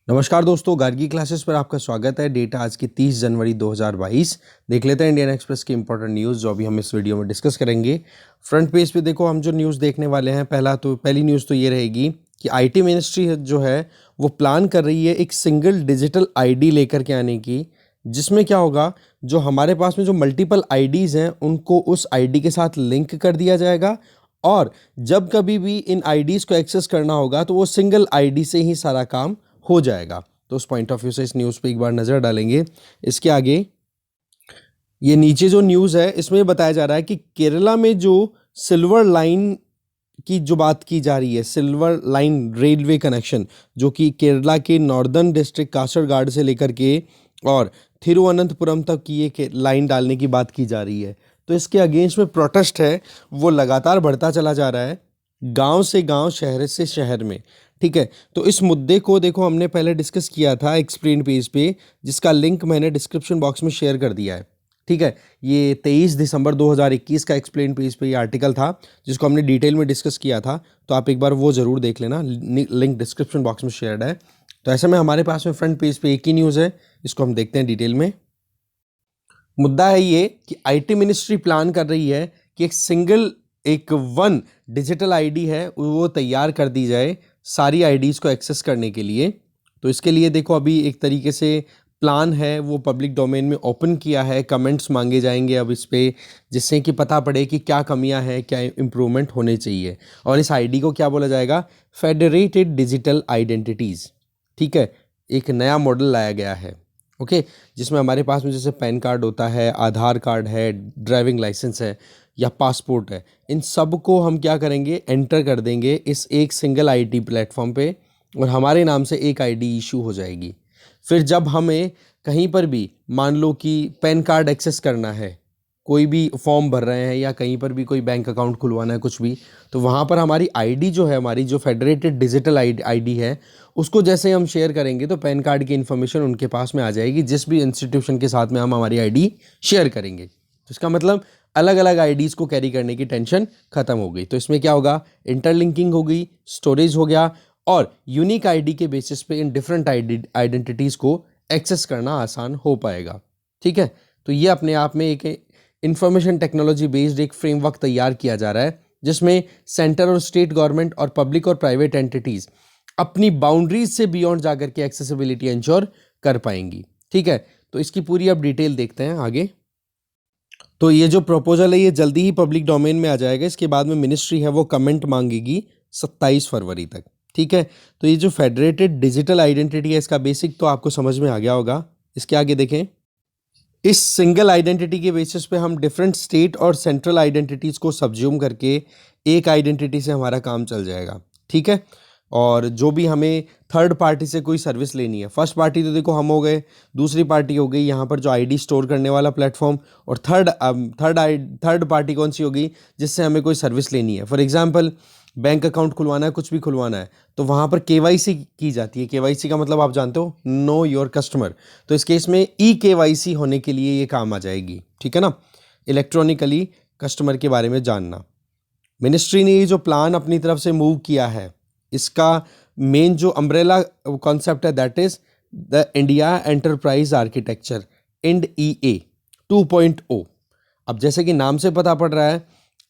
नमस्कार दोस्तों, गार्गी क्लासेस पर आपका स्वागत है। डेट आज की 30 जनवरी 2022। देख लेते हैं इंडियन एक्सप्रेस की इंपॉर्टेंट न्यूज़ जो अभी हम इस वीडियो में डिस्कस करेंगे। फ्रंट पेज पे देखो हम जो न्यूज़ देखने वाले हैं, पहली न्यूज़ तो ये रहेगी कि आईटी मिनिस्ट्री जो है वो प्लान कर रही है एक सिंगल डिजिटल आईडी लेकर के आने की, जिसमें क्या होगा, जो हमारे पास में जो मल्टीपल आईडीज़ हैं उनको उस आईडी के साथ लिंक कर दिया जाएगा और जब कभी भी इन आईडीज़ को एक्सेस करना होगा तो वो सिंगल आईडी से ही सारा काम हो जाएगा। तो उस पॉइंट ऑफ व्यू से इस न्यूज़ पे एक बार नज़र डालेंगे। इसके आगे ये नीचे जो न्यूज़ है इसमें बताया जा रहा है कि केरला में जो सिल्वर लाइन की जो बात की जा रही है, सिल्वर लाइन रेलवे कनेक्शन जो कि केरला के नॉर्दर्न डिस्ट्रिक्ट कासरगाड से लेकर के और थिरुवनंतपुरम तक की ये लाइन डालने की बात की जा रही है। तो इसके अगेंस्ट में प्रोटेस्ट है वो लगातार बढ़ता चला जा रहा है, गांव से गांव, शहर से शहर में। ठीक है, तो इस मुद्दे को देखो हमने पहले डिस्कस किया था एक्सप्लेन पेज पे, जिसका लिंक मैंने डिस्क्रिप्शन बॉक्स में शेयर कर दिया है। ठीक है, ये 23 दिसंबर 2021 का एक्सप्लेन पेज पे ये आर्टिकल था जिसको हमने डिटेल में डिस्कस किया था, तो आप एक बार वो ज़रूर देख लेना, लिंक डिस्क्रिप्शन बॉक्स में शेयर्ड है। तो ऐसे में हमारे पास में फ्रंट पेज पे एक ही न्यूज़ है, इसको हम देखते हैं डिटेल में। मुद्दा है ये कि आईटी मिनिस्ट्री प्लान कर रही है कि एक वन डिजिटल आईडी है वो तैयार कर दी जाए सारी आईडीज़ को एक्सेस करने के लिए। तो इसके लिए देखो अभी एक तरीके से प्लान है वो पब्लिक डोमेन में ओपन किया है, कमेंट्स मांगे जाएंगे अब इस पे, जिससे कि पता पड़े कि क्या कमियां हैं, क्या इम्प्रूवमेंट होने चाहिए। और इस आईडी को क्या बोला जाएगा, फेडरेटेड डिजिटल आइडेंटिटीज़। ठीक है, एक नया मॉडल लाया गया है। ओके, जिसमें हमारे पास में जैसे पैन कार्ड होता है, आधार कार्ड है, ड्राइविंग लाइसेंस है या पासपोर्ट है, इन सब को हम क्या करेंगे, एंटर कर देंगे इस एक सिंगल आईडी प्लेटफॉर्म पे और हमारे नाम से एक आईडी इशू हो जाएगी। फिर जब हमें कहीं पर भी मान लो कि पैन कार्ड एक्सेस करना है, कोई भी फॉर्म भर रहे हैं या कहीं पर भी कोई बैंक अकाउंट खुलवाना है कुछ भी, तो वहाँ पर हमारी आईडी जो है, हमारी जो फेडरेटेड डिजिटल आईडी है, उसको जैसे हम शेयर करेंगे तो पैन कार्ड की इन्फॉर्मेशन उनके पास में आ जाएगी जिस भी इंस्टीट्यूशन के साथ में हम हमारी आईडी शेयर करेंगे। तो इसका मतलब अलग अलग आईडीज़ को कैरी करने की टेंशन खत्म हो गई। तो इसमें क्या होगा, इंटरलिंकिंग हो गई, स्टोरेज हो गया और यूनिक आईडी के बेसिस पे इन डिफरेंट आइडेंटिटीज़ को एक्सेस करना आसान हो पाएगा। ठीक है, तो ये अपने आप में एक इंफॉर्मेशन टेक्नोलॉजी बेस्ड एक फ्रेमवर्क तैयार किया जा रहा है जिसमें सेंटर और स्टेट गवर्नमेंट और पब्लिक और प्राइवेट एंटिटीज़ अपनी बाउंड्रीज से बियॉन्ड जाकर के एक्सेसिबिलिटी इंश्योर कर पाएंगी। ठीक है, तो इसकी पूरी अब डिटेल देखते हैं आगे। तो ये जो प्रपोजल है ये जल्दी ही पब्लिक डोमेन में आ जाएगा। इसके बाद में मिनिस्ट्री है वो कमेंट मांगेगी 27 फरवरी तक। ठीक है, तो ये जो फेडरेटेड डिजिटल आइडेंटिटी है इसका बेसिक तो आपको समझ में आ गया होगा। इसके आगे देखें, इस सिंगल आइडेंटिटी के बेसिस पे हम डिफरेंट स्टेट और सेंट्रल आइडेंटिटीज़ को सब्ज्यूम करके एक आइडेंटिटी से हमारा काम चल जाएगा। ठीक है, और जो भी हमें थर्ड पार्टी से कोई सर्विस लेनी है, फर्स्ट पार्टी तो देखो हम हो गए, दूसरी पार्टी हो गई यहाँ पर जो आईडी स्टोर करने वाला प्लेटफॉर्म, और थर्ड पार्टी कौन सी होगी, जिससे हमें कोई सर्विस लेनी है। फॉर एग्जांपल बैंक अकाउंट खुलवाना है, कुछ भी खुलवाना है, तो वहाँ पर केवाईसी की जाती है। केवाईसी का मतलब आप जानते हो, नो योर कस्टमर। तो इस केस में ई केवाईसी होने के लिए ये काम आ जाएगी। ठीक है ना, इलेक्ट्रॉनिकली कस्टमर के बारे में जानना। मिनिस्ट्री ने ये जो प्लान अपनी तरफ से मूव किया है, इसका मेन जो अम्ब्रेला कॉन्सेप्ट है that is the India enterprise architecture, IND-EA 2.0। अब जैसे कि नाम से पता पड़ रहा है,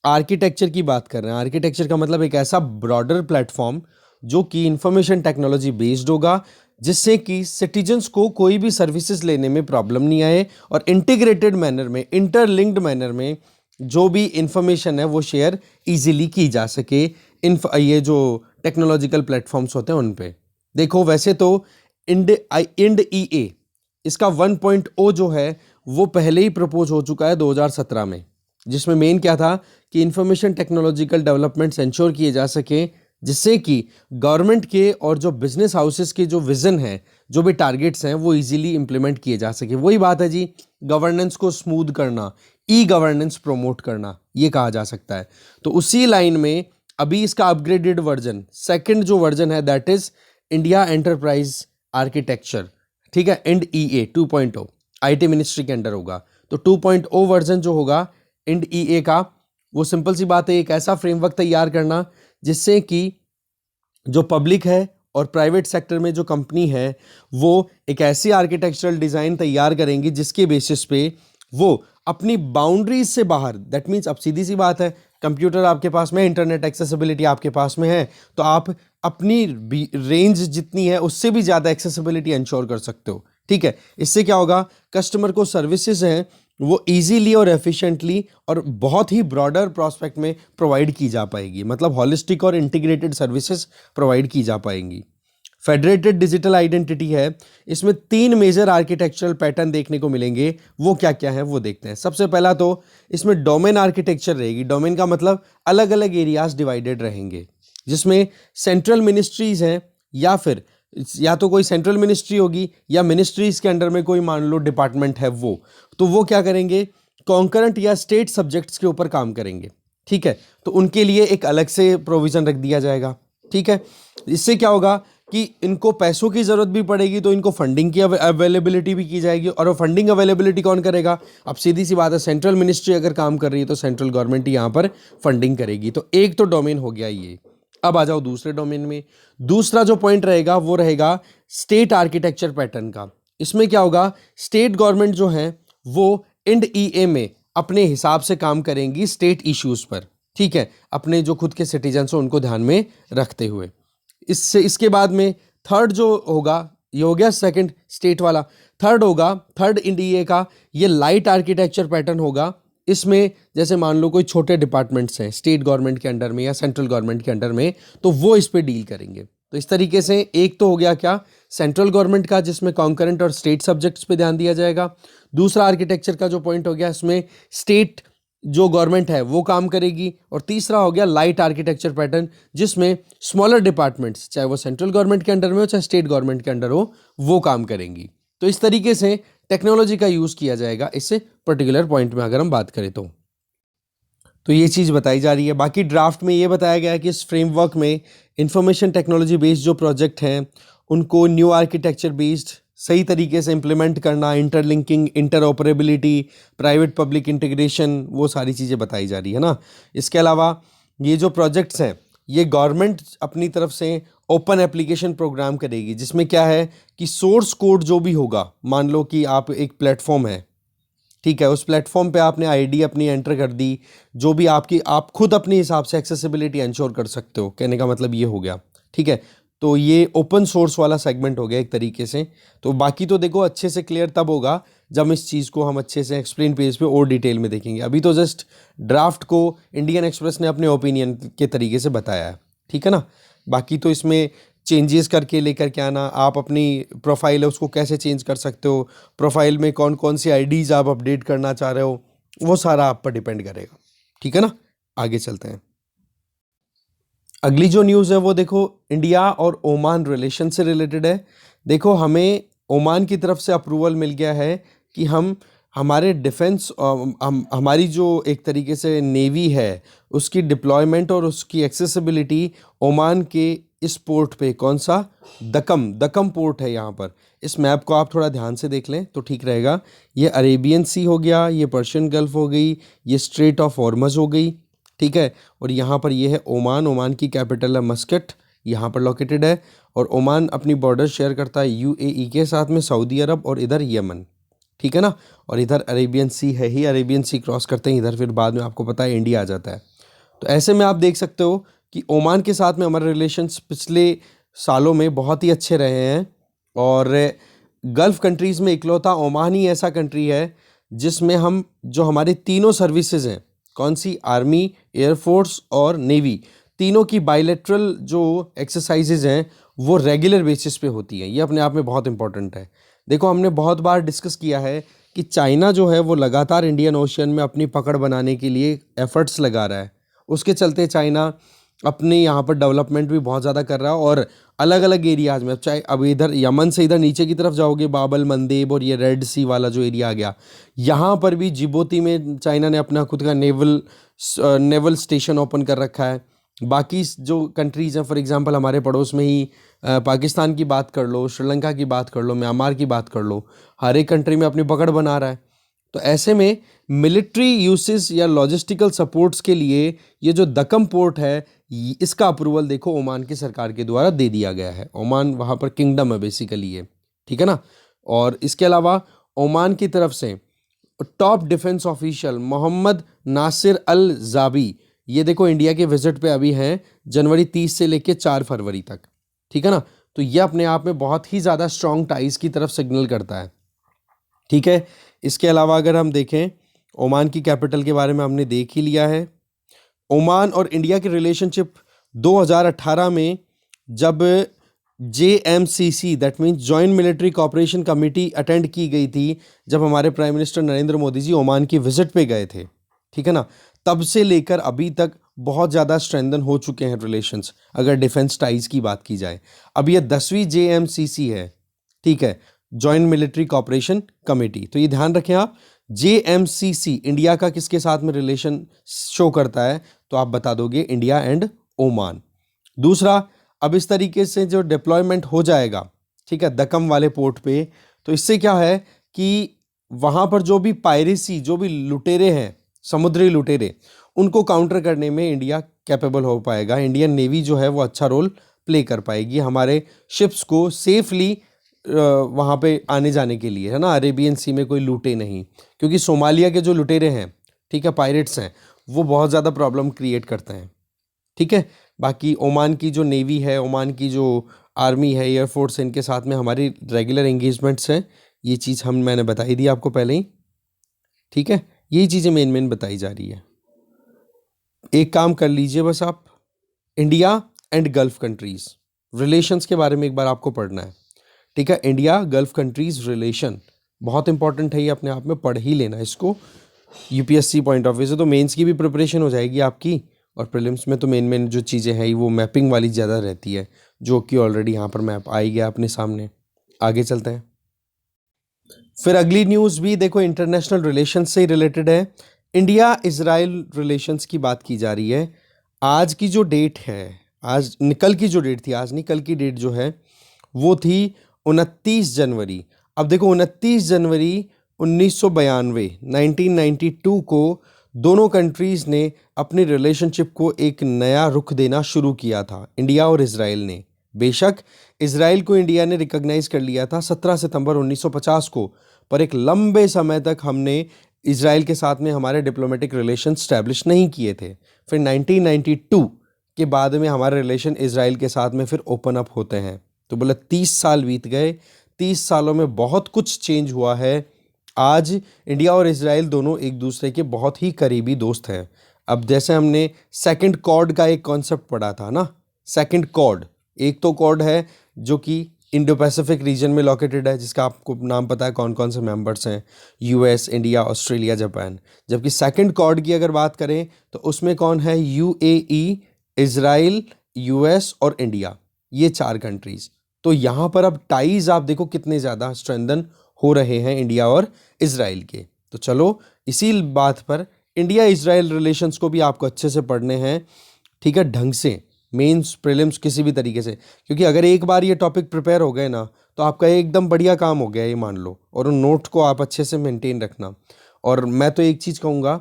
आर्किटेक्चर की बात कर रहे हैं। आर्किटेक्चर का मतलब एक ऐसा ब्रॉडर प्लेटफॉर्म जो कि इंफॉर्मेशन टेक्नोलॉजी बेस्ड होगा, जिससे कि सिटीजन्स को कोई भी सर्विसेज लेने में प्रॉब्लम नहीं आए और इंटीग्रेटेड मैनर में, इंटरलिंक्ड मैनर में जो भी इंफॉर्मेशन है वो शेयर इजीली की जा सके ये जो टेक्नोलॉजिकल प्लेटफॉर्म्स होते हैं उन पे। देखो वैसे तो IND-EA इसका 1.0 जो है वो पहले ही प्रपोज हो चुका है 2017 में, जिसमें मेन क्या था कि इंफॉर्मेशन टेक्नोलॉजिकल डेवलपमेंट्स इंश्योर किए जा सके, जिससे कि गवर्नमेंट के और जो बिजनेस हाउसेस के जो विजन है, जो भी टारगेट्स हैं, वो इजीली इंप्लीमेंट किए जा सके। वही बात है जी, गवर्नेंस को स्मूथ करना, ई गवर्नेंस प्रमोट करना, ये कहा जा सकता है। तो उसी लाइन में अभी इसका अपग्रेडेड वर्जन, सेकंड जो वर्जन है that is India enterprise architecture. ठीक है, IND-EA 2.0 आईटी मिनिस्ट्री के अंडर होगा। तो 2.0 वर्जन जो होगा IND-EA का, वो सिंपल सी बात है, एक ऐसा फ्रेमवर्क तैयार करना जिससे कि जो पब्लिक है और प्राइवेट सेक्टर में जो कंपनी है वो एक ऐसी आर्किटेक्चरल डिज़ाइन तैयार करेंगी जिसके बेसिस पे वो अपनी बाउंड्रीज से बाहर, दैट मीन्स अब सीधी सी बात है, कंप्यूटर आपके पास में, इंटरनेट एक्सेसिबिलिटी आपके पास में है, तो आप अपनी रेंज जितनी है उससे भी ज़्यादा एक्सेसिबिलिटी इंश्योर कर सकते हो। ठीक है, इससे क्या होगा, कस्टमर को सर्विसेज हैं वो इजीली और एफिशिएंटली और बहुत ही ब्रॉडर प्रोस्पेक्ट में प्रोवाइड की जा पाएगी, मतलब हॉलिस्टिक और इंटीग्रेटेड सर्विसेज प्रोवाइड की जा पाएंगी। फेडरेटेड डिजिटल आइडेंटिटी है, इसमें 3 मेजर आर्किटेक्चरल पैटर्न देखने को मिलेंगे। वो क्या क्या है वो देखते हैं। सबसे पहला तो इसमें डोमेन आर्किटेक्चर रहेगी। डोमेन का मतलब अलग अलग एरियाज डिवाइडेड रहेंगे, जिसमें सेंट्रल मिनिस्ट्रीज हैं या फिर या तो कोई सेंट्रल मिनिस्ट्री होगी या मिनिस्ट्रीज के अंडर में कोई मान लो डिपार्टमेंट है, तो वो क्या करेंगे, कॉन्करेंट या स्टेट सब्जेक्ट्स के ऊपर काम करेंगे। ठीक है, तो उनके लिए एक अलग से प्रोविजन रख दिया जाएगा। ठीक है, इससे क्या होगा कि इनको पैसों की ज़रूरत भी पड़ेगी तो इनको फंडिंग की अवेलेबिलिटी भी की जाएगी। और वो फंडिंग अवेलेबिलिटी कौन करेगा, अब सीधी सी बात है, सेंट्रल मिनिस्ट्री अगर काम कर रही है तो सेंट्रल गवर्नमेंट यहाँ पर फंडिंग करेगी। तो एक तो डोमेन हो गया ये। अब आ जाओ दूसरे डोमेन में। दूसरा जो पॉइंट रहेगा वो रहेगा स्टेट आर्किटेक्चर पैटर्न का। इसमें क्या होगा, स्टेट गवर्नमेंट जो है वो इंड ईए में अपने हिसाब से काम करेंगी स्टेट इश्यूज पर। ठीक है, अपने जो खुद के सिटीजन्स हो उनको ध्यान में रखते हुए। इसके बाद में थर्ड जो होगा, ये हो गया सेकंड स्टेट वाला। थर्ड होगा, थर्ड इंडिया का ये लाइट आर्किटेक्चर पैटर्न होगा। इसमें जैसे मान लो कोई छोटे डिपार्टमेंट्स हैं स्टेट गवर्नमेंट के अंडर में या सेंट्रल गवर्नमेंट के अंडर में, तो वो इस पे डील करेंगे। तो इस तरीके से एक तो हो गया क्या, सेंट्रल गवर्नमेंट का जिसमें कॉन्करेंट और स्टेट सब्जेक्ट्स पे ध्यान दिया जाएगा। दूसरा आर्किटेक्चर का जो पॉइंट हो गया, इसमें स्टेट जो गवर्नमेंट है वो काम करेगी। और तीसरा हो गया लाइट आर्किटेक्चर पैटर्न, जिसमें स्मॉलर डिपार्टमेंट्स, चाहे वो सेंट्रल गवर्नमेंट के अंडर में हो चाहे स्टेट गवर्नमेंट के अंडर हो, वो काम करेंगी। तो इस तरीके से टेक्नोलॉजी का यूज़ किया जाएगा इससे पर्टिकुलर पॉइंट में अगर हम बात करें तो ये चीज़ बताई जा रही है। बाकी ड्राफ्ट में ये बताया गया है कि इस फ्रेमवर्क में इंफॉर्मेशन टेक्नोलॉजी बेस्ड जो प्रोजेक्ट हैं उनको न्यू आर्किटेक्चर बेस्ड सही तरीके से इम्प्लीमेंट करना, interlinking, interoperability, private public integration, वो सारी चीज़ें बताई जा रही है ना। इसके अलावा ये जो प्रोजेक्ट्स हैं ये गवर्नमेंट अपनी तरफ से ओपन एप्लीकेशन प्रोग्राम करेगी, जिसमें क्या है कि सोर्स कोड जो भी होगा, मान लो कि आप एक प्लेटफॉर्म है, ठीक है, उस प्लेटफॉर्म पे आपने आईडी अपनी एंटर कर दी, जो भी आप खुद अपने हिसाब से एक्सेसिबिलिटी इंश्योर कर सकते हो, कहने का मतलब ये हो गया। ठीक है, तो ये ओपन सोर्स वाला सेगमेंट हो गया एक तरीके से। तो बाकी तो देखो अच्छे से क्लियर तब होगा जब इस चीज़ को हम अच्छे से एक्सप्लेन पेज पे और डिटेल में देखेंगे। अभी तो जस्ट ड्राफ्ट को इंडियन एक्सप्रेस ने अपने ओपिनियन के तरीके से बताया है, ठीक है ना। बाकी तो इसमें चेंजेस करके लेकर के आना, आप अपनी प्रोफाइल है उसको कैसे चेंज कर सकते हो, प्रोफाइल में कौन कौन सी आईडीज़ आप अपडेट करना चाह रहे हो, वो सारा आप पर डिपेंड करेगा, ठीक है ना। आगे चलते हैं। अगली जो न्यूज़ है वो देखो इंडिया और ओमान रिलेशन से रिलेटेड है। देखो हमें ओमान की तरफ से अप्रूवल मिल गया है कि हम हमारे डिफेंस हमारी जो एक तरीके से नेवी है उसकी डिप्लॉयमेंट और उसकी एक्सेसिबिलिटी ओमान के इस पोर्ट पे, कौन सा, दक्कम पोर्ट है यहाँ पर। इस मैप को आप थोड़ा ध्यान से देख लें तो ठीक रहेगा। ये अरेबियन सी हो गया, ये पर्शियन गल्फ हो गई, ये स्ट्रेट ऑफ हॉर्मज हो गई, ठीक है। और यहाँ पर ये है ओमान, ओमान की कैपिटल है मस्कट, यहाँ पर लोकेटेड है। और ओमान अपनी बॉर्डर शेयर करता है यूएई के साथ में, सऊदी अरब और इधर यमन, ठीक है ना। और इधर अरेबियन सी है ही, अरेबियन सी क्रॉस करते हैं इधर, फिर बाद में आपको पता है इंडिया आ जाता है। तो ऐसे में आप देख सकते हो कि ओमान के साथ में हमारे रिलेशंस पिछले सालों में बहुत ही अच्छे रहे हैं। और गल्फ़ कंट्रीज़ में इकलौता ओमान ही ऐसा कंट्री है जिसमें हम जो हमारी तीनों सर्विसेज हैं, कौन सी, आर्मी, एयरफोर्स और नेवी, तीनों की बायलैटरल जो एक्सरसाइजेज हैं वो रेगुलर बेसिस पे होती हैं। ये अपने आप में बहुत इंपॉर्टेंट है। देखो हमने बहुत बार डिस्कस किया है कि चाइना जो है वो लगातार इंडियन ओशियन में अपनी पकड़ बनाने के लिए एफर्ट्स लगा रहा है। उसके चलते चाइना अपने यहाँ पर डेवलपमेंट भी बहुत ज़्यादा कर रहा है और अलग अलग एरियाज़ में, चाहे अब इधर यमन से इधर नीचे की तरफ जाओगे, बाबल मंदेब और ये रेड सी वाला जो एरिया आ गया, यहाँ पर भी जिबूती में चाइना ने अपना खुद का नेवल स्टेशन ओपन कर रखा है। बाकी जो कंट्रीज़ हैं, फॉर एग्जांपल हमारे पड़ोस में ही पाकिस्तान की बात कर लो, श्रीलंका की बात कर लो, म्यांमार की बात कर लो, हर एक कंट्री में अपनी पकड़ बना रहा है। तो ऐसे में मिलिट्री यूसेस या लॉजिस्टिकल सपोर्ट्स के लिए ये जो दक्कम पोर्ट है इसका अप्रूवल देखो ओमान की सरकार के द्वारा दे दिया गया है। ओमान वहाँ पर किंगडम है बेसिकली ये, ठीक है ना। और इसके अलावा ओमान की तरफ से top defence official Mohammed Nasser Al Zaabi, ये देखो इंडिया के विजिट पे अभी हैं जनवरी 30 से लेके 4 फरवरी तक, ठीक है ना। तो ये अपने आप में बहुत ही ज़्यादा स्ट्रॉन्ग टाइज की तरफ सिग्नल करता है, ठीक है। इसके अलावा अगर हम देखें ओमान की कैपिटल के बारे में हमने देख ही लिया है। ओमान और इंडिया की रिलेशनशिप 2018 में जब JMCC that means joint military cooperation committee attend की गई थी, जब हमारे prime minister Narendra Modi ji Oman की विजिट पे गए थे, ठीक है ना, तब से लेकर अभी तक बहुत ज़्यादा स्ट्रेंथन हो चुके हैं रिलेशंस अगर डिफेंस टाइज की बात की जाए। अब ये 10वीं JMCC है, ठीक है, जॉइंट मिलिट्री कोऑपरेशन कमेटी। तो ये ध्यान रखें आप, JMCC इंडिया का किसके साथ में रिलेशन शो करता है, तो आप बता दोगे इंडिया एंड ओमान। दूसरा, अब इस तरीके से जो डिप्लॉयमेंट हो जाएगा, ठीक है, दक्कम वाले पोर्ट पे, तो इससे क्या है कि वहाँ पर जो भी पायरेसी, जो भी लुटेरे हैं, समुद्री लुटेरे, उनको काउंटर करने में इंडिया कैपेबल हो पाएगा। इंडियन नेवी जो है वो अच्छा रोल प्ले कर पाएगी हमारे शिप्स को सेफली वहाँ पे आने जाने के लिए, है ना, अरेबियन सी में कोई लूटे नहीं, क्योंकि सोमालिया के जो लुटेरे हैं, ठीक है, पायरेट्स हैं, वो बहुत ज़्यादा प्रॉब्लम क्रिएट करते हैं, ठीक है। बाकी ओमान की जो नेवी है, ओमान की जो आर्मी है, एयरफोर्स है, इनके साथ में हमारी रेगुलर एंगेजमेंट्स हैं। ये चीज़ मैंने बताई दी आपको पहले ही, ठीक है। यही चीज़ें मेन बताई जा रही है। एक काम कर लीजिए बस आप, India and gulf countries relations के बारे में एक बार आपको पढ़ना है, ठीक है। इंडिया गल्फ कंट्रीज़ रिलेशन बहुत इंपॉर्टेंट है, ये अपने आप में पढ़ ही लेना इसको UPSC पॉइंट ऑफ व्यू से। तो मेंस की भी प्रिपरेशन हो जाएगी आपकी, और प्रीलिम्स में तो मेन जो चीज़ें हैं वो मैपिंग वाली ज़्यादा रहती है, जो कि ऑलरेडी यहाँ पर मैप आ ही गया अपने सामने। आगे चलते हैं। फिर अगली न्यूज़ भी देखो इंटरनेशनल रिलेशन से ही रिलेटेड है। इंडिया इजराइल रिलेशंस की बात की जा रही है। आज की जो डेट है, आज कल की जो डेट थी, आज नहीं कल की डेट जो है वो थी 29 जनवरी। अब देखो 29 जनवरी 1992 1992 को दोनों कंट्रीज़ ने अपनी रिलेशनशिप को एक नया रुख देना शुरू किया था, इंडिया और इजराइल ने। बेशक इजराइल को इंडिया ने रिकॉग्नाइज कर लिया था 17 सितंबर 1950 को, पर एक लंबे समय तक हमने इजराइल के साथ में हमारे डिप्लोमेटिक रिलेशन स्टैब्लिश नहीं किए थे। फिर 1992 के बाद में हमारे रिलेशन इजराइल के साथ में फिर ओपन अप होते हैं। तो बोला 30 साल बीत गए, 30 सालों में बहुत कुछ चेंज हुआ है। आज इंडिया और इजराइल दोनों एक दूसरे के बहुत ही करीबी दोस्त हैं। अब जैसे हमने सेकंड कॉर्ड का एक कॉन्सेप्ट पढ़ा था ना, सेकंड कॉर्ड, एक तो कॉर्ड है जो कि इंडो पैसिफिक रीजन में लोकेटेड है, जिसका आपको नाम पता है कौन कौन से मेंबर्स हैं, US, इंडिया, ऑस्ट्रेलिया, जापान। जबकि सेकंड कॉर्ड की अगर बात करें तो उसमें कौन है, UAE, इजराइल, US और इंडिया, ये 4 कंट्रीज़। तो यहाँ पर अब टाइज आप देखो कितने ज़्यादा स्ट्रेंथन हो रहे हैं इंडिया और इजराइल के। तो चलो इसी बात पर इंडिया इजराइल रिलेशंस को भी आपको अच्छे से पढ़ने हैं, ठीक है, ढंग से, मेंस प्रीलिम्स किसी भी तरीके से, क्योंकि अगर एक बार ये टॉपिक प्रिपेयर हो गए ना तो आपका एकदम बढ़िया काम हो गया ये मान लो। और उन नोट को आप अच्छे से मेंटेन रखना। और मैं तो एक चीज़ कहूँगा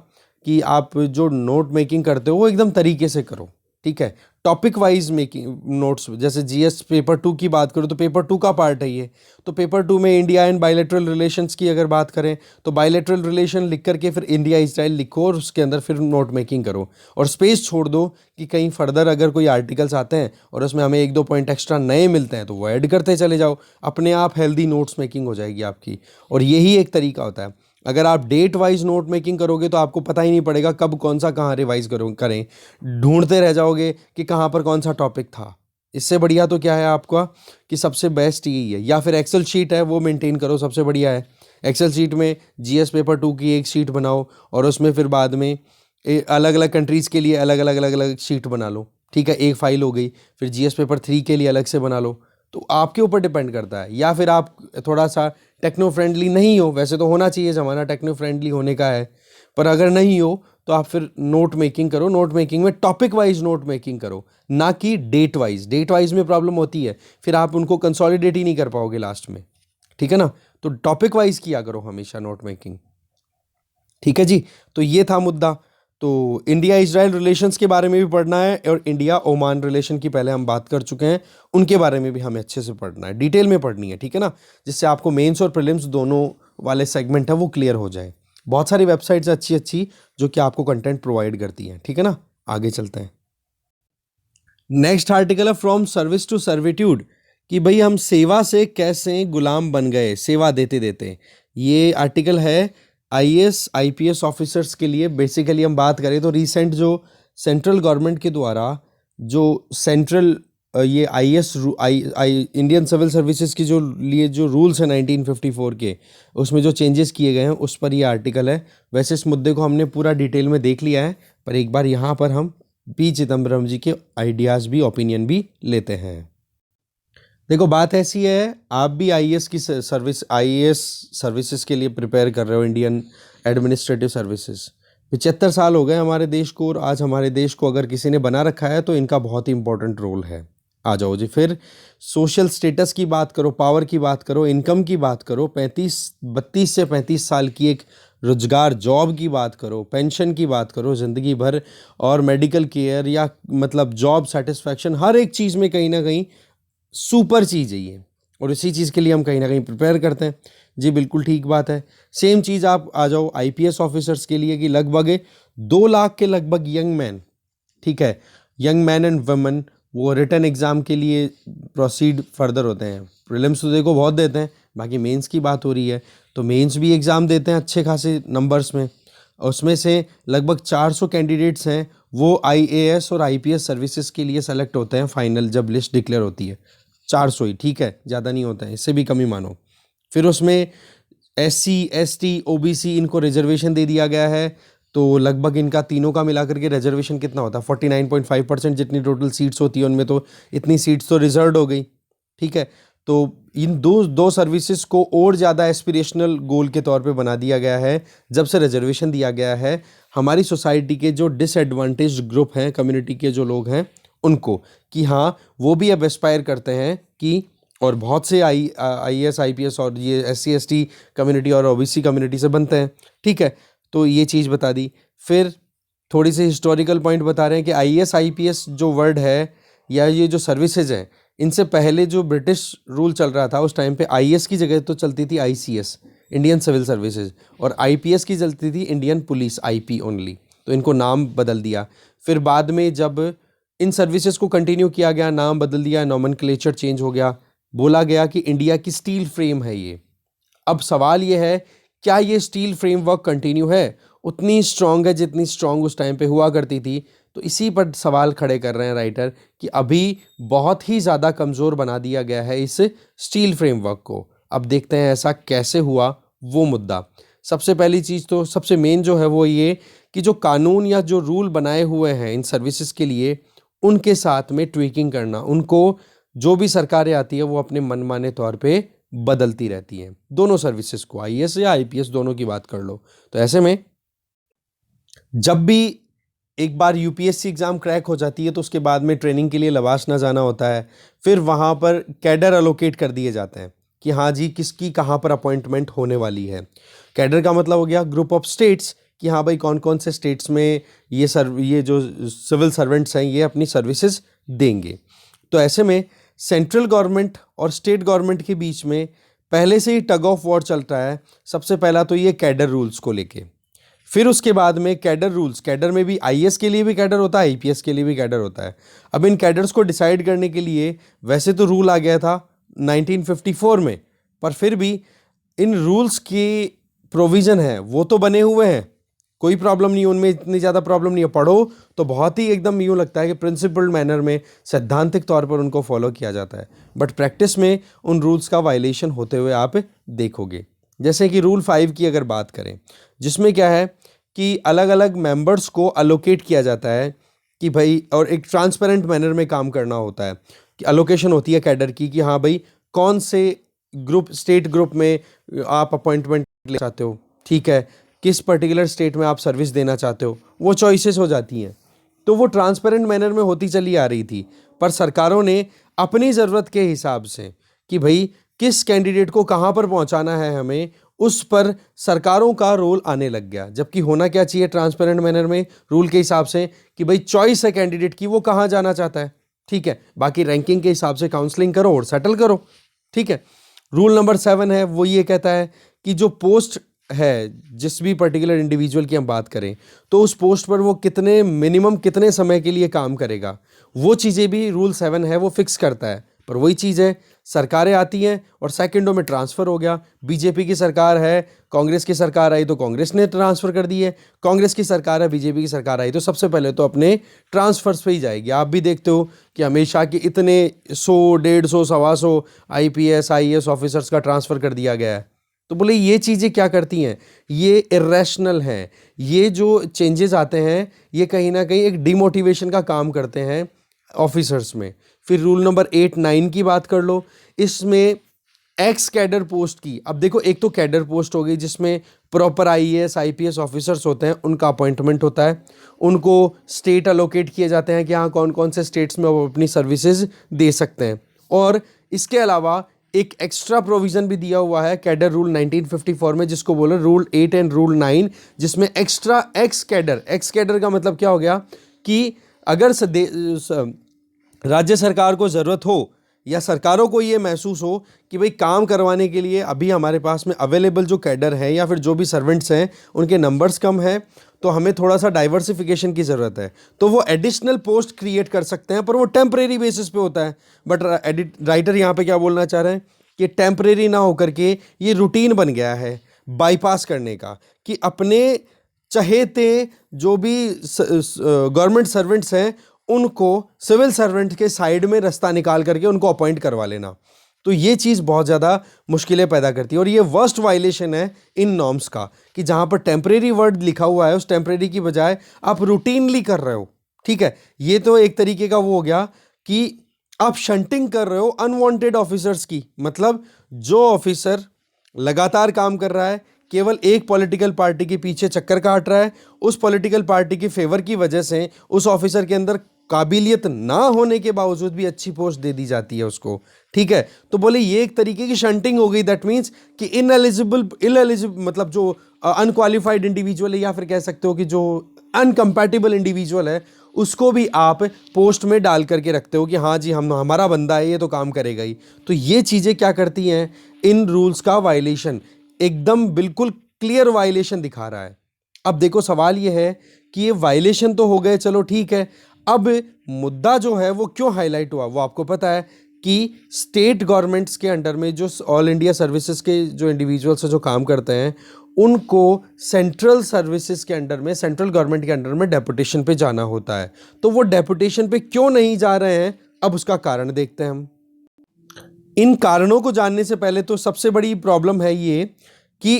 कि आप जो नोट मेकिंग करते हो वो एकदम तरीके से करो, ठीक है। टॉपिक वाइज मेकिंग नोट्स, जैसे GS पेपर 2 की बात करो तो पेपर 2 का पार्ट है ये। तो पेपर 2 में इंडिया एंड बायलैटरल रिलेशंस की अगर बात करें तो बायलैटरल रिलेशन लिख करके फिर इंडिया इजराइल लिखो और उसके अंदर फिर नोट मेकिंग करो, और स्पेस छोड़ दो कि कहीं फर्दर अगर कोई आर्टिकल्स आते हैं और उसमें हमें 1-2 पॉइंट एक्स्ट्रा नए मिलते हैं तो वो ऐड करते चले जाओ। अपने आप हेल्दी नोट्स मेकिंग हो जाएगी आपकी। और यही एक तरीका होता है। अगर आप डेट वाइज नोट मेकिंग करोगे तो आपको पता ही नहीं पड़ेगा कब कौन सा कहाँ रिवाइज करें, ढूंढते रह जाओगे कि कहाँ पर कौन सा टॉपिक था। इससे बढ़िया तो क्या है आपका कि सबसे बेस्ट यही है, या फिर एक्सेल शीट है वो मेंटेन करो, सबसे बढ़िया है। एक्सेल शीट में GS पेपर 2 की एक शीट बनाओ और उसमें फिर बाद में अलग अलग कंट्रीज़ के लिए अलग अलग शीट बना लो, ठीक है, एक फाइल हो गई। फिर GS पेपर 3 के लिए अलग से बना लो। तो आपके ऊपर डिपेंड करता है। या फिर आप थोड़ा सा टेक्नो फ्रेंडली नहीं हो, वैसे तो होना चाहिए ज़माना टेक्नो फ्रेंडली होने का है, पर अगर नहीं हो तो आप फिर नोट मेकिंग करो। नोट मेकिंग में टॉपिक वाइज नोट मेकिंग करो, ना कि डेट वाइज। डेट वाइज में प्रॉब्लम होती है, फिर आप उनको कंसोलिडेट ही नहीं कर पाओगे लास्ट में, ठीक है ना। तो टॉपिक वाइज किया करो हमेशा नोट मेकिंग। ठीक है जी। तो ये था मुद्दा। तो इंडिया इजराइल रिलेशंस के बारे में भी पढ़ना है और इंडिया ओमान रिलेशन की पहले हम बात कर चुके हैं, उनके बारे में भी हमें अच्छे से पढ़ना है, डिटेल में पढ़नी है, ठीक है ना, जिससे आपको मेंस और प्रीलिम्स दोनों वाले सेगमेंट है वो क्लियर हो जाए। बहुत सारी वेबसाइट्स अच्छी अच्छी जो कि आपको कंटेंट प्रोवाइड करती हैं, ठीक है ना। आगे चलते हैं। नेक्स्ट आर्टिकल है फ्रॉम सर्विस टू सर्विट्यूड, कि भाई हम सेवा से कैसे गुलाम बन गए सेवा देते देते। ये आर्टिकल है आईएएस आईपीएस ऑफिसर्स के लिए। बेसिकली हम बात करें तो रिसेंट जो सेंट्रल गवर्नमेंट के द्वारा जो सेंट्रल ये आईएएस इंडियन सिविल सर्विसेज की जो लिए जो रूल्स हैं 1954 के, उसमें जो चेंजेस किए गए हैं उस पर ये आर्टिकल है। वैसे इस मुद्दे को हमने पूरा डिटेल में देख लिया है, पर एक बार यहाँ पर हम पी चिदम्बरम जी के आइडियाज़ भी ओपिनियन भी लेते हैं। देखो बात ऐसी है, आप भी आईएएस की आईएएस सर्विसेज के लिए प्रिपेयर कर रहे हो, इंडियन एडमिनिस्ट्रेटिव सर्विसेज। 75 साल हो गए हमारे देश को, और आज हमारे देश को अगर किसी ने बना रखा है तो इनका बहुत ही इंपॉर्टेंट रोल है। आ जाओ जी। फिर सोशल स्टेटस की बात करो, पावर की बात करो, इनकम की बात करो, 32 से 35 साल की एक रोजगार जॉब की बात करो, पेंशन की बात करो ज़िंदगी भर, और मेडिकल केयर या मतलब जॉब सेटिस्फैक्शन, हर एक चीज़ में कहीं ना कहीं सुपर चीज़ है ये, और इसी चीज़ के लिए हम कहीं ना कहीं प्रिपेयर करते हैं। जी बिल्कुल ठीक बात है। सेम चीज़ आप आ जाओ आईपीएस ऑफिसर्स के लिए, कि लगभग 2 लाख के लगभग यंग मैन, ठीक है, यंग मैन एंड वुमेन, वो रिटन एग्ज़ाम के लिए प्रोसीड फर्दर होते हैं। प्रीलिम्स तो देखो बहुत देते हैं, बाकी मेंस की बात हो रही है तो मेंस भी एग्ज़ाम देते हैं अच्छे खासे नंबर्स में। उसमें से लगभग 400 कैंडिडेट्स हैं वो आईएएस और आईपीएस सर्विसेज के लिए सेलेक्ट होते हैं फाइनल जब लिस्ट डिक्लेयर होती है। 400 ही, ठीक है, ज़्यादा नहीं होता है, इससे भी कम ही मानो। फिर उसमें एससी एसटी ओबीसी इनको रिजर्वेशन दे दिया गया है, तो लगभग इनका तीनों का मिला करके रिजर्वेशन कितना होता है 49.5% जितनी टोटल सीट्स होती है उनमें तो इतनी सीट्स तो रिजर्व हो गई, ठीक है। तो इन दो सर्विसेज को और ज़्यादा एस्पिरेशनल गोल के तौर पे बना दिया गया है जब से रिजर्वेशन दिया गया है हमारी सोसाइटी के जो डिसएडवांटेज ग्रुप हैं, कम्युनिटी के जो लोग हैं उनको, कि हाँ वो भी अब एस्पायर करते हैं कि, और बहुत से आईएएस आईपीएस और ये एससी एसटी कम्युनिटी और ओबीसी कम्युनिटी से बनते हैं, ठीक है। तो ये चीज़ बता दी। फिर थोड़ी सी हिस्टोरिकल पॉइंट बता रहे हैं कि आईएएस आईपीएस जो वर्ड है या ये जो सर्विसेज हैं, इनसे पहले जो ब्रिटिश रूल चल रहा था उस टाइम पे आईएएस की जगह तो चलती थी आईसीएस, इंडियन सिविल सर्विसेज, और आईपीएस की चलती थी इंडियन पुलिस, आईपी ओनली। तो इनको नाम बदल दिया। फिर बाद में जब इन सर्विसेज को कंटिन्यू किया गया, नाम बदल दिया, नॉमेनक्लेचर चेंज हो गया, बोला गया कि इंडिया की स्टील फ्रेम है ये। अब सवाल ये है, क्या ये स्टील फ्रेमवर्क कंटिन्यू है, उतनी स्ट्रांग है जितनी स्ट्रांग उस टाइम पे हुआ करती थी? तो इसी पर सवाल खड़े कर रहे हैं राइटर कि अभी बहुत ही ज़्यादा कमज़ोर बना दिया गया है इस स्टील फ्रेमवर्क को। अब देखते हैं ऐसा कैसे हुआ वो मुद्दा। सबसे पहली चीज़ तो सबसे मेन जो है वो ये कि जो कानून या जो रूल बनाए हुए हैं इन सर्विसेज के लिए, उनके साथ में ट्वीकिंग करना, उनको जो भी सरकारें आती है वो अपने मनमाने तौर पे बदलती रहती हैं, दोनों सर्विसेज को, आईएएस या आईपीएस दोनों की बात कर लो। तो ऐसे में जब भी एक बार यूपीएससी एग्ज़ाम क्रैक हो जाती है तो उसके बाद में ट्रेनिंग के लिए लवासना जाना होता है। फिर वहाँ पर कैडर अलोकेट कर दिए जाते हैं कि हाँ जी किसकी कहाँ पर अपॉइंटमेंट होने वाली है। कैडर का मतलब हो गया ग्रुप ऑफ स्टेट्स, कि हाँ भाई कौन कौन से स्टेट्स में ये जो सिविल सर्वेंट्स हैं ये अपनी सर्विसेज देंगे। तो ऐसे में सेंट्रल गवर्नमेंट और स्टेट गवर्नमेंट के बीच में पहले से ही टग ऑफ वॉर चल रहा है। सबसे पहला तो ये कैडर रूल्स को लेके, फिर उसके बाद में कैडर रूल्स, कैडर में भी आईएएस के लिए भी कैडर होता है, आईपीएस के लिए भी कैडर होता है। अब इन कैडर्स को डिसाइड करने के लिए वैसे तो रूल आ गया था 1954 में, पर फिर भी इन रूल्स की प्रोविज़न है वो तो बने हुए हैं, कोई प्रॉब्लम नहीं, उनमें इतनी ज़्यादा प्रॉब्लम नहीं है। पढ़ो तो बहुत ही एकदम यूँ लगता है कि प्रिंसिपल्ड मैनर में सैद्धांतिक तौर पर उनको फॉलो किया जाता है, बट प्रैक्टिस में उन रूल्स का वायलेशन होते हुए आप देखोगे। जैसे कि रूल 5 की अगर बात करें, जिसमें क्या है कि अलग अलग मेंबर्स को अलोकेट किया जाता है कि भाई, और एक ट्रांसपेरेंट मैनर में काम करना होता है कि अलोकेशन होती है कैडर की, कि हाँ भाई कौन से ग्रुप, स्टेट ग्रुप में आप अपॉइंटमेंट ले चाहते हो, ठीक है, किस पर्टिकुलर स्टेट में आप सर्विस देना चाहते हो, वो चॉइसेस हो जाती हैं। तो वो ट्रांसपेरेंट मैनर में होती चली आ रही थी, पर सरकारों ने अपनी ज़रूरत के हिसाब से कि भाई किस कैंडिडेट को कहाँ पर पहुँचाना है हमें, उस पर सरकारों का रोल आने लग गया, जबकि होना क्या चाहिए ट्रांसपेरेंट मैनर में रूल के हिसाब से कि भाई चॉइस है कैंडिडेट की, वो कहाँ जाना चाहता है, ठीक है, बाकी रैंकिंग के हिसाब से काउंसलिंग करो और सेटल करो, ठीक है। रूल नंबर 7 है वो ये कहता है कि जो पोस्ट है, जिस भी पर्टिकुलर इंडिविजुअल की हम बात करें, तो उस पोस्ट पर वो कितने मिनिमम कितने समय के लिए काम करेगा, वो चीज़ें भी रूल 7 है वो फिक्स करता है। पर वही चीज़ है, सरकारें आती हैं और सेकंडों में ट्रांसफ़र हो गया। बीजेपी की सरकार है, कांग्रेस की सरकार आई तो कांग्रेस ने ट्रांसफ़र कर दी है, कांग्रेस की सरकार है, बीजेपी की सरकार आई तो सबसे पहले तो अपने ट्रांसफ़र्स पे ही जाएगी। आप भी देखते हो कि हमेशा के इतने 100, 150, 125 IPS IAS ऑफिसर्स का ट्रांसफ़र कर दिया गया है। तो बोले ये चीज़ें क्या करती हैं, ये इरेशनल हैं, ये जो चेंजेस आते हैं ये कहीं ना कहीं एक डिमोटिवेशन का काम करते हैं ऑफिसर्स में। फिर रूल नंबर 8, 9 की बात कर लो, इसमें एक्स कैडर पोस्ट की, अब देखो एक तो कैडर पोस्ट हो गई जिसमें प्रॉपर IAS IPS ऑफिसर्स होते हैं, उनका अपॉइंटमेंट होता है, उनको स्टेट अलोकेट किए जाते हैं कि हाँ कौन कौन से स्टेट्स में वो अपनी सर्विसेज दे सकते हैं। और इसके अलावा एक एक्स्ट्रा प्रोविज़न भी दिया हुआ है कैडर रूल 1954 में, जिसको बोले रूल 8 एंड रूल 9, जिसमें एक्स्ट्रा एक्स कैडर का मतलब क्या हो गया कि अगर राज्य सरकार को ज़रूरत हो या सरकारों को ये महसूस हो कि भाई काम करवाने के लिए अभी हमारे पास में अवेलेबल जो कैडर है या फिर जो भी सर्वेंट्स हैं उनके नंबर्स कम हैं, तो हमें थोड़ा सा डाइवर्सिफिकेशन की ज़रूरत है, तो वो एडिशनल पोस्ट क्रिएट कर सकते हैं, पर वो टेम्परेरी बेसिस पे होता है। बट राइटर यहाँ पे क्या बोलना चाह रहे हैं कि टेम्परेरी ना होकर के ये रूटीन बन गया है बाईपास करने का, कि अपने चहेते जो भी गवर्नमेंट सर्वेंट्स हैं उनको सिविल सर्वेंट के साइड में रास्ता निकाल करके उनको अपॉइंट करवा लेना। तो ये चीज़ बहुत ज़्यादा मुश्किलें पैदा करती है और ये वर्स्ट वायलेशन है इन नॉर्म्स का, कि जहाँ पर टेम्परेरी वर्ड लिखा हुआ है उस टेम्परेरी की बजाय आप रूटीनली कर रहे हो, ठीक है। ये तो एक तरीके का वो हो गया कि आप शंटिंग कर रहे हो अनवांटेड ऑफिसर्स की, मतलब जो ऑफिसर लगातार काम कर रहा है, केवल एक पॉलिटिकल पार्टी के पीछे चक्कर काट रहा है, उस पॉलिटिकल पार्टी की फेवर की वजह से उस ऑफिसर के अंदर काबिलियत ना होने के बावजूद भी अच्छी पोस्ट दे दी जाती है उसको, ठीक है। तो बोले ये एक तरीके की शंटिंग हो गई, दैट मीन्स कि इनएलिजिबल मतलब जो अनक्वालिफाइड इंडिविजुअल है या फिर कह सकते हो कि जो अनकम्पैटिबल इंडिविजुअल है उसको भी आप पोस्ट में डाल करके रखते हो कि हाँ जी हम हमारा बंदा है ये तो काम करेगा ही। तो ये चीज़ें क्या करती हैं, इन रूल्स का वायलेशन, एकदम बिल्कुल क्लियर वायलेशन दिखा रहा है। अब देखो सवाल ये है कि ये वायलेशन तो हो गए, चलो ठीक है, अब मुद्दा जो है वो क्यों हाईलाइट हुआ, वो आपको पता है कि स्टेट गवर्नमेंट्स के अंडर में जो ऑल इंडिया सर्विसेज के जो इंडिविजुअल्स जो काम करते हैं उनको सेंट्रल सर्विसेज के अंडर में, सेंट्रल गवर्नमेंट के अंडर में डेपुटेशन पे जाना होता है। तो वो डेपुटेशन पे क्यों नहीं जा रहे हैं, अब उसका कारण देखते हैं हम। इन कारणों को जानने से पहले तो सबसे बड़ी प्रॉब्लम है ये कि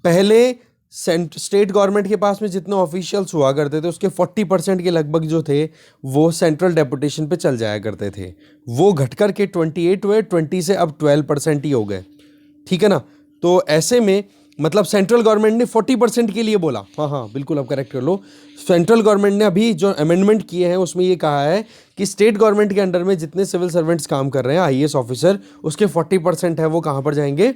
पहले स्टेट गवर्नमेंट के पास में जितने ऑफिशियल्स हुआ करते थे उसके 40% के लगभग जो थे वो सेंट्रल डेपुटेशन पे चल जाया करते थे, वो घटकर के 28 हुए, 20 से अब 12% ही हो गए, ठीक है ना। तो ऐसे में मतलब सेंट्रल गवर्नमेंट ने 40% के लिए बोला, हाँ बिल्कुल, अब करेक्ट कर लो, सेंट्रल गवर्नमेंट ने अभी जो अमेंडमेंट किए हैं उसमें ये कहा है कि स्टेट गवर्नमेंट के अंडर में जितने सिविल सर्वेंट्स काम कर रहे हैं IAS ऑफिसर, उसके 40% है वो कहाँ पर जाएंगे,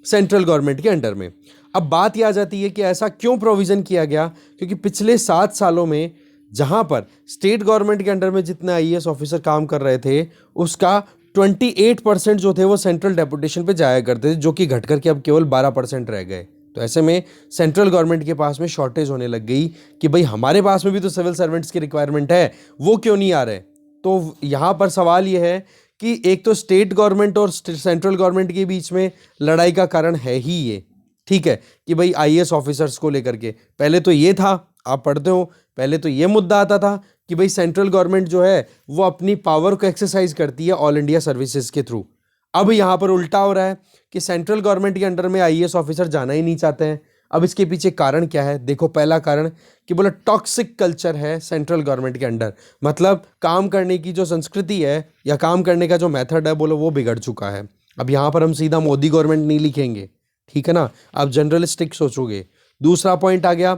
सेंट्रल गवर्नमेंट के अंडर में। अब बात यह आ जाती है कि ऐसा क्यों प्रोविज़न किया गया, क्योंकि पिछले 7 सालों में जहाँ पर स्टेट गवर्नमेंट के अंडर में जितने IAS ऑफिसर काम कर रहे थे उसका 28% जो थे वो सेंट्रल डेपुटेशन पे जाया करते थे, जो कि घट करके अब केवल 12% रह गए। तो ऐसे में सेंट्रल गवर्नमेंट के पास में शॉर्टेज होने लग गई कि भाई हमारे पास में भी तो सिविल सर्वेंट्स की रिक्वायरमेंट है, वो क्यों नहीं आ रहे। तो यहाँ पर सवाल ये है कि एक तो स्टेट गवर्नमेंट और सेंट्रल गवर्नमेंट के बीच में लड़ाई का कारण है ही ये, ठीक है, कि भाई IAS ऑफिसर्स को लेकर के पहले तो ये था, आप पढ़ते हो, पहले तो ये मुद्दा आता था कि भाई सेंट्रल गवर्नमेंट जो है वो अपनी पावर को एक्सरसाइज करती है ऑल इंडिया सर्विसेज के थ्रू। अब यहाँ पर उल्टा हो रहा है कि सेंट्रल गवर्नमेंट के अंडर में IAS ऑफिसर जाना ही नहीं चाहते हैं। अब इसके पीछे कारण क्या है, देखो पहला कारण कि बोला टॉक्सिक कल्चर है सेंट्रल गवर्नमेंट के अंडर, मतलब काम करने की जो संस्कृति है या काम करने का जो मेथड है बोलो वो बिगड़ चुका है। अब यहाँ पर हम सीधा मोदी गवर्नमेंट नहीं लिखेंगे, ठीक है ना, आप जनरलिस्टिक सोचोगे। दूसरा पॉइंट आ गया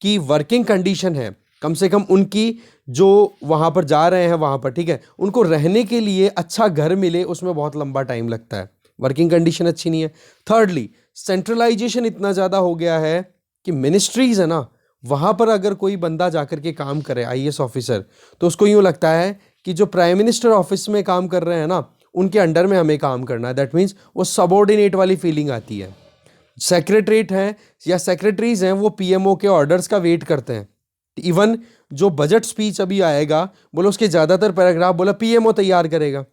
कि वर्किंग कंडीशन है, कम से कम उनकी जो वहाँ पर जा रहे हैं वहाँ पर, ठीक है, उनको रहने के लिए अच्छा घर मिले उसमें बहुत लंबा टाइम लगता है। वर्किंग कंडीशन अच्छी नहीं है। थर्डली, सेंट्रलाइजेशन इतना ज़्यादा हो गया है कि मिनिस्ट्रीज है ना, वहाँ पर अगर कोई बंदा जाकर के काम करे आईएएस ऑफिसर, तो उसको यूँ लगता है कि जो प्राइम मिनिस्टर ऑफिस में काम कर रहे हैं ना, उनके अंडर में हमें काम करना है। दैट मीन्स वो सबऑर्डिनेट वाली फीलिंग आती है। सेक्रेटरीट हैं या सेक्रेटरीज हैं, वो पीएमओ के ऑर्डर्स का वेट करते हैं। इवन जो बजट स्पीच अभी आएगा, बोलो उसके ज़्यादातर पैराग्राफ बोला पीएमओ तैयार करेगा,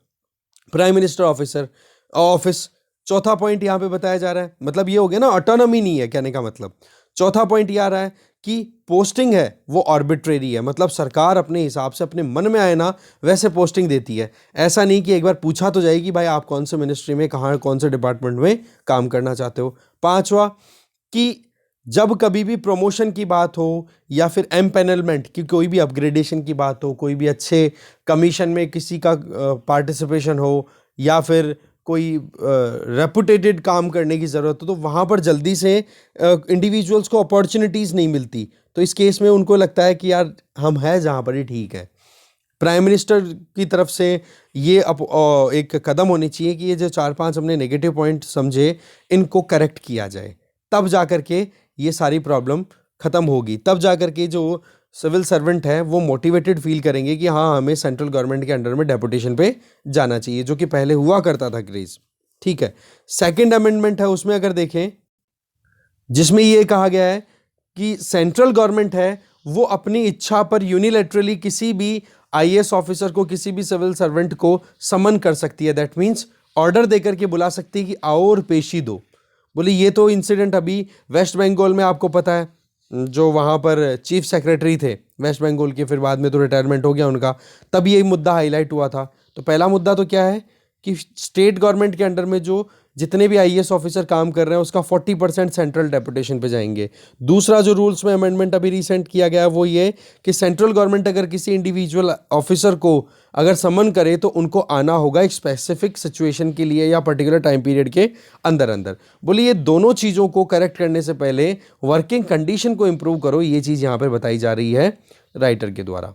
प्राइम मिनिस्टर ऑफिसर ऑफिस। चौथा पॉइंट यहाँ पे बताया जा रहा है, मतलब ये हो गया ना, ऑटोनॉमी नहीं है कहने का मतलब। चौथा पॉइंट ये आ रहा है कि पोस्टिंग है वो आर्बिट्रेरी है, मतलब सरकार अपने हिसाब से अपने मन में आए ना वैसे पोस्टिंग देती है। ऐसा नहीं कि एक बार पूछा तो जाएगी भाई आप कौन से मिनिस्ट्री में कहाँ कौन से डिपार्टमेंट में काम करना चाहते हो। पांचवा, कि जब कभी भी प्रमोशन की बात हो या फिर एम्पैनलमेंट की कोई भी अपग्रेडेशन की बात हो, कोई भी अच्छे कमीशन में किसी का पार्टिसिपेशन हो, या फिर कोई रेपुटेटेड काम करने की ज़रूरत हो, तो वहाँ पर जल्दी से इंडिविजुअल्स को अपॉर्चुनिटीज़ नहीं मिलती। तो इस केस में उनको लगता है कि यार हम हैं जहाँ पर ही ठीक है। प्राइम मिनिस्टर की तरफ से ये एक कदम होनी चाहिए कि ये जो 4-5 हमने नेगेटिव पॉइंट समझे, इनको करेक्ट किया जाए, तब जा कर के ये सारी प्रॉब्लम ख़त्म होगी। तब जा कर के जो सिविल सर्वेंट है वो मोटिवेटेड फील करेंगे कि हाँ हमें सेंट्रल गवर्नमेंट के अंडर में डेपुटेशन पे जाना चाहिए, जो कि पहले हुआ करता था क्रेज। ठीक है, सेकंड अमेंडमेंट है, उसमें अगर देखें, जिसमें ये कहा गया है कि सेंट्रल गवर्नमेंट है वो अपनी इच्छा पर यूनिलैटरली किसी भी आईएएस ऑफिसर को, किसी भी सिविल सर्वेंट को समन कर सकती है। दैट मीन्स ऑर्डर देकर के बुला सकती है कि आओ और पेशी दो। बोले ये तो इंसिडेंट अभी वेस्ट बंगाल में आपको पता है, जो वहाँ पर चीफ सेक्रेटरी थे वेस्ट बंगाल के, फिर बाद में तो रिटायरमेंट हो गया उनका, तब ये मुद्दा हाईलाइट हुआ था। तो पहला मुद्दा तो क्या है कि स्टेट गवर्नमेंट के अंडर में जो जितने भी आईएएस ऑफिसर काम कर रहे हैं उसका 40% सेंट्रल डेपुटेशन पे जाएंगे। दूसरा जो रूल्स में अमेंडमेंट अभी रिसेंट किया गया है वो ये कि सेंट्रल गवर्नमेंट अगर किसी इंडिविजुअल ऑफिसर को अगर समन करे तो उनको आना होगा एक स्पेसिफिक सिचुएशन के लिए या पर्टिकुलर टाइम पीरियड के अंदर अंदर। बोलिए ये दोनों चीज़ों को करेक्ट करने से पहले वर्किंग कंडीशन को इम्प्रूव करो, ये चीज़ यहाँ पर बताई जा रही है राइटर के द्वारा।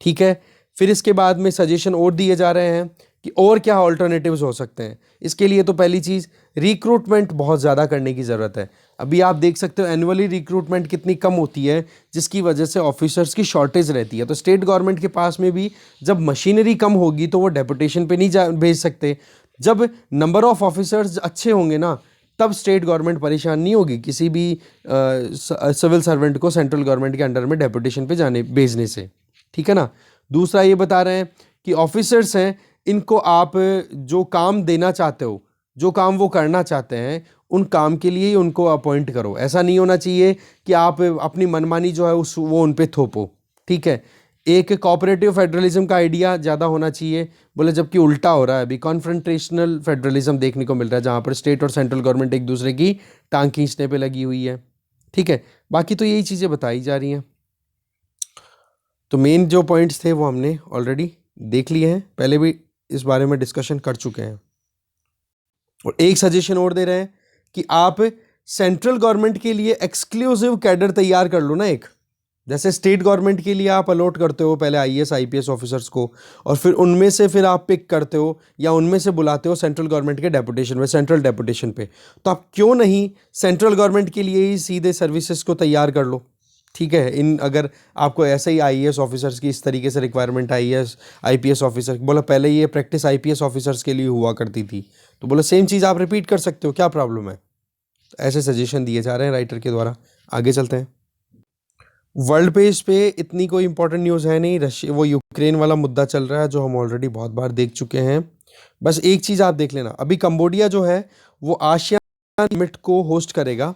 ठीक है, फिर इसके बाद में सजेशन और दिए जा रहे हैं कि और क्या ऑल्टरनेटिव्स हो सकते हैं। इसके लिए तो पहली चीज़ रिक्रूटमेंट बहुत ज़्यादा करने की ज़रूरत है। अभी आप देख सकते हो एनुअली रिक्रूटमेंट कितनी कम होती है, जिसकी वजह से ऑफिसर्स की शॉर्टेज रहती है। तो स्टेट गवर्नमेंट के पास में भी जब मशीनरी कम होगी तो वो डेपुटेशन पे नहीं भेज सकते। जब नंबर ऑफ ऑफिसर्स अच्छे होंगे ना, तब स्टेट गवर्नमेंट परेशान नहीं होगी किसी भी सिविल सर्वेंट को सेंट्रल गवर्नमेंट के अंडर में डेपुटेशन पे भेजने से। ठीक है ना। दूसरा ये बता रहे हैं कि ऑफिसर्स हैं, इनको आप जो काम देना चाहते हो, जो काम वो करना चाहते हैं, उन काम के लिए ही उनको अपॉइंट करो। ऐसा नहीं होना चाहिए कि आप अपनी मनमानी जो है वो उन पे थोपो। ठीक है, एक कोऑपरेटिव फेडरलिज्म का आइडिया ज़्यादा होना चाहिए। बोले जबकि उल्टा हो रहा है, अभी कॉन्फ्रंटेशनल फेडरलिज्म देखने को मिल रहा है, जहाँ पर स्टेट और सेंट्रल गवर्नमेंट एक दूसरे की टांग खींचने पे लगी हुई है। ठीक है, बाकी तो यही चीज़ें बताई जा रही हैं। तो मेन जो पॉइंट्स थे वो हमने ऑलरेडी देख लिए हैं, पहले भी इस बारे में डिस्कशन कर चुके हैं। और एक सजेशन और दे रहे हैं कि आप सेंट्रल गवर्नमेंट के लिए एक्सक्लूसिव कैडर तैयार कर लो ना एक, जैसे स्टेट गवर्नमेंट के लिए आप अलॉट करते हो पहले आईएएस आईपीएस ऑफिसर्स को, और फिर उनमें से फिर आप पिक करते हो या उनमें से बुलाते हो सेंट्रल गवर्नमेंट के डेपुटेशन में, सेंट्रल डेपुटेशन पे। तो आप क्यों नहीं सेंट्रल गवर्नमेंट के लिए ही सीधे सर्विसेज को तैयार कर लो। ठीक है, इन अगर आपको ऐसे ही आईएएस ऑफिसर्स की इस तरीके से रिक्वायरमेंट आईएएस आईपीएस ऑफिसर, बोला पहले ये प्रैक्टिस आईपीएस ऑफिसर्स के लिए हुआ करती थी, तो बोला सेम चीज़ आप रिपीट कर सकते हो, क्या प्रॉब्लम है। तो ऐसे सजेशन दिए जा रहे हैं राइटर के द्वारा। आगे चलते हैं। वर्ल्ड पेज पे इतनी कोई इंपॉर्टेंट न्यूज़ है नहीं, रशिया वो यूक्रेन वाला मुद्दा चल रहा है जो हम ऑलरेडी बहुत बार देख चुके हैं। बस एक चीज़ आप देख लेना, अभी कंबोडिया जो है वो आसियान समिट को होस्ट करेगा।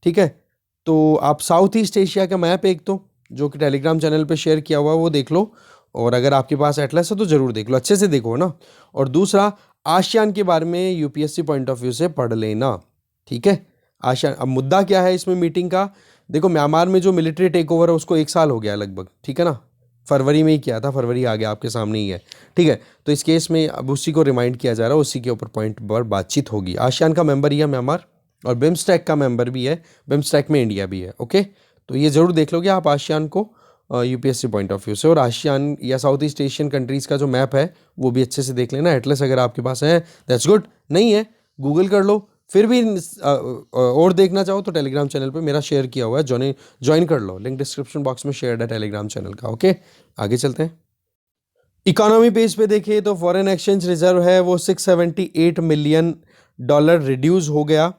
ठीक है, तो आप साउथ ईस्ट एशिया का मैप एक तो जो कि टेलीग्राम चैनल पे शेयर किया हुआ है वो देख लो, और अगर आपके पास एटलस है तो ज़रूर देख लो, अच्छे से देखो ना। और दूसरा आसियान के बारे में यूपीएससी पॉइंट ऑफ व्यू से पढ़ लेना। ठीक है, आसियान अब मुद्दा क्या है इसमें मीटिंग का, देखो म्यांमार में जो मिलिट्री टेक ओवर है उसको 1 साल हो गया लगभग। ठीक है ना, फरवरी में ही किया था, फरवरी आ गया आपके सामने ही है। ठीक है, तो इस केस में अब उसी को रिमाइंड किया जा रहा है, उसी के ऊपर पॉइंट पर बातचीत होगी। आसियान का मेंबर ही है म्यांमार, और बिम्स्टेक का मेंबर भी है, बिम्स्टेक में इंडिया भी है। ओके, तो ये ज़रूर देख लोगे आप आसियान को यूपीएससी पॉइंट ऑफ व्यू से। और आसियान या साउथ ईस्ट एशियन कंट्रीज़ का जो मैप है वो भी अच्छे से देख लेना। एटलस अगर आपके पास है दैट्स गुड, नहीं है गूगल कर लो। फिर भी और देखना चाहो तो टेलीग्राम चैनल पे मेरा शेयर किया हुआ है, ज्वाइन कर लो, लिंक डिस्क्रिप्शन बॉक्स में शेयर है टेलीग्राम चैनल का। ओके, आगे चलते हैं। इकोनॉमी पेज पे देखिए तो फॉरेन एक्सचेंज रिजर्व है वो $678 मिलियन रिड्यूस हो गया,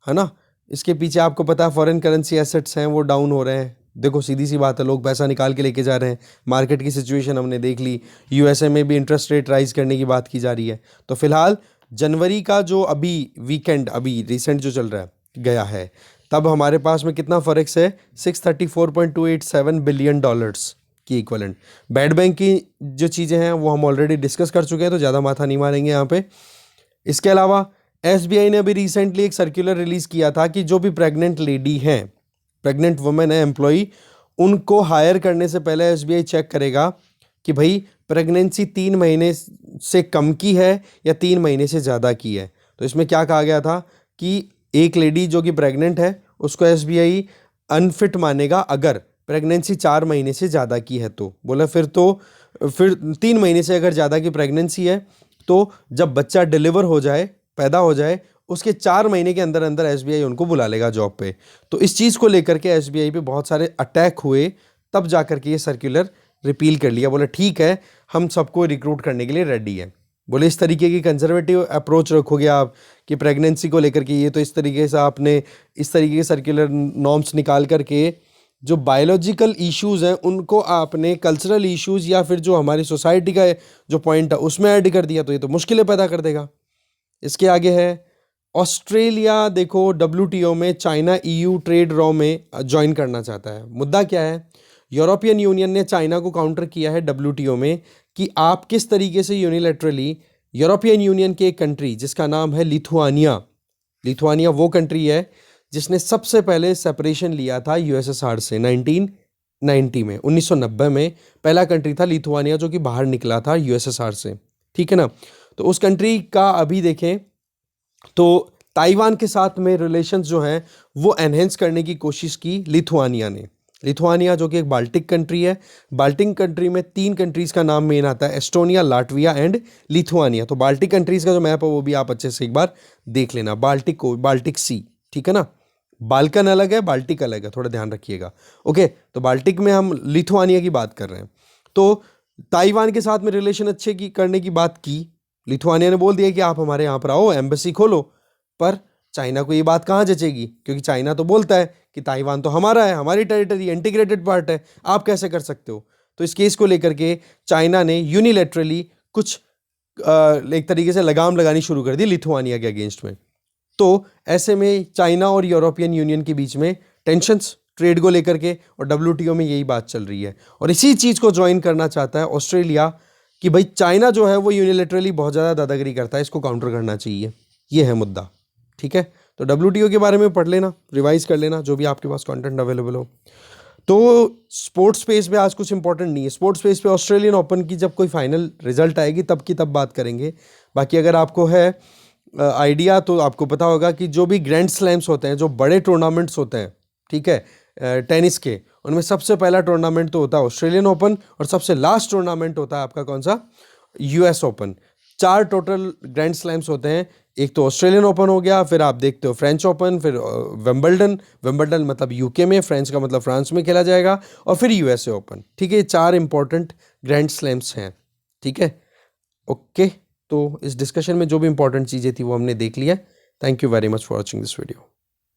है ना। इसके पीछे आपको पता है फॉरेन करेंसी एसेट्स हैं वो डाउन हो रहे हैं। देखो सीधी सी बात है, लोग पैसा निकाल के लेके जा रहे हैं। मार्केट की सिचुएशन हमने देख ली, यूएसए में भी इंटरेस्ट रेट राइज करने की बात की जा रही है। तो फिलहाल जनवरी का जो अभी वीकेंड अभी रिसेंट जो चल रहा है गया है, तब हमारे पास में कितना फॉरेक्स है, $634.287 बिलियन की इक्वलेंट। बैड बैंक की जो चीज़ें हैं वो हम ऑलरेडी डिस्कस कर चुके हैं, तो ज़्यादा माथा नहीं मारेंगे यहाँ पे। इसके अलावा एसबीआई ने अभी रिसेंटली एक सर्कुलर रिलीज किया था कि जो भी प्रेग्नेंट लेडी हैं, प्रेग्नेंट वुमेन है एम्प्लॉई, उनको हायर करने से पहले एसबीआई चेक करेगा कि भाई प्रेगनेंसी 3 महीने से कम की है या 3 महीने से ज़्यादा की है। तो इसमें क्या कहा गया था कि एक लेडी जो कि प्रेग्नेंट है उसको एसबीआई अनफिट मानेगा अगर प्रेगनेंसी 4 महीने से ज़्यादा की है। तो बोला फिर 3 महीने से अगर ज़्यादा की प्रेगनेंसी है तो जब बच्चा डिलीवर हो जाए, पैदा हो जाए, उसके 4 महीने के अंदर अंदर एसबीआई उनको बुला लेगा जॉब पे। तो इस चीज़ को लेकर के एसबीआई पे बहुत सारे अटैक हुए, तब जा कर के ये सर्कुलर रिपील कर लिया। बोले ठीक है, हम सबको रिक्रूट करने के लिए रेडी है। बोले इस तरीके की कंजर्वेटिव अप्रोच रखोगे आप कि प्रेगनेंसी को लेकर के, ये तो इस तरीके से आपने इस तरीके के सर्कुलर नॉर्म्स निकाल करके जो बायोलॉजिकल इश्यूज़ हैं उनको आपने कल्चरल इश्यूज़ या फिर जो हमारी सोसाइटी का जो पॉइंट है उसमें ऐड कर दिया, तो ये तो मुश्किलें पैदा कर देगा। इसके आगे है ऑस्ट्रेलिया, देखो डब्ल्यूटीओ में चाइना ईयू ट्रेड रॉ में ज्वाइन करना चाहता है। मुद्दा क्या है, यूरोपियन यूनियन ने चाइना को काउंटर किया है डब्ल्यूटीओ में कि आप किस तरीके से यूनिलैटरली यूरोपियन यूनियन के एक कंट्री जिसका नाम है लिथुआनिया, लिथुआनिया वो कंट्री है जिसने सबसे पहले सेपरेशन लिया था यूएसएसआर से 1990 में, 1990 में पहला कंट्री था लिथुआनिया जो कि बाहर निकला था यूएसएसआर से, ठीक है ना। तो उस कंट्री का अभी देखें तो ताइवान के साथ में रिलेशंस जो हैं वो एनहेंस करने की कोशिश की लिथुआनिया ने। लिथुआनिया जो कि एक बाल्टिक कंट्री है, बाल्टिक कंट्री में 3 कंट्रीज़ का नाम मेन आता है, एस्टोनिया, लाटविया एंड लिथुआनिया। तो बाल्टिक कंट्रीज़ का जो मैप है वो भी आप अच्छे से एक बार देख लेना, बाल्टिक सी, ठीक है ना। बाल्कन अलग है, बाल्टिक अलग है, थोड़ा ध्यान रखिएगा। ओके, तो बाल्टिक में हम लिथुआनिया की बात कर रहे हैं। तो ताइवान के साथ में रिलेशन अच्छे की करने की बात की, लिथुआनिया ने बोल दिया कि आप हमारे यहाँ पर आओ, एम्बेसी खोलो। पर चाइना को ये बात कहाँ जचेगी, क्योंकि चाइना तो बोलता है कि ताइवान तो हमारा है, हमारी टेरिटरी, इंटीग्रेटेड पार्ट है, आप कैसे कर सकते हो। तो इस केस को लेकर के चाइना ने यूनिलैटरली कुछ एक तरीके से लगाम लगानी शुरू कर दी लिथुआनिया के अगेंस्ट में। तो ऐसे में चाइना और यूरोपियन यूनियन के बीच में टेंशन्स ट्रेड को लेकर के, और डब्ल्यूटीओ में यही बात चल रही है। और इसी चीज़ को ज्वाइन करना चाहता है ऑस्ट्रेलिया कि भाई चाइना जो है वो यूनिलैटरली बहुत ज़्यादा दादागिरी करता है, इसको काउंटर करना चाहिए। ये है मुद्दा, ठीक है। तो डब्ल्यूटीओ के बारे में पढ़ लेना, रिवाइज कर लेना, जो भी आपके पास कंटेंट अवेलेबल हो। तो स्पोर्ट्स स्पेस पे आज कुछ इंपॉर्टेंट नहीं है। स्पोर्ट्स स्पेस पे ऑस्ट्रेलियन ओपन की जब कोई फाइनल रिजल्ट आएगी तब की तब बात करेंगे। बाकी अगर आपको है आइडिया तो आपको पता होगा कि जो भी ग्रैंड स्लैम्स होते हैं, जो बड़े टूर्नामेंट्स होते हैं, ठीक है, टेनिस के, उनमें सबसे पहला टूर्नामेंट तो होता है ऑस्ट्रेलियन ओपन और सबसे लास्ट टूर्नामेंट होता है आपका कौन सा, US open. 4 total grand slams होते हैं। एक तो ऑस्ट्रेलियन ओपन हो गया, फिर आप देखते हो फ्रेंच ओपन, फिर विंबलडन मतलब यूके में, फ्रेंच का मतलब फ्रांस में खेला जाएगा, और फिर यूएसए ओपन, ठीक है। 4 इंपॉर्टेंट ग्रैंड स्लैम्स हैं, ठीक है। ओके, तो इस डिस्कशन में जो भी इंपॉर्टेंट चीज़ें थी वो हमने देख लिया। Thank you very much for watching this video.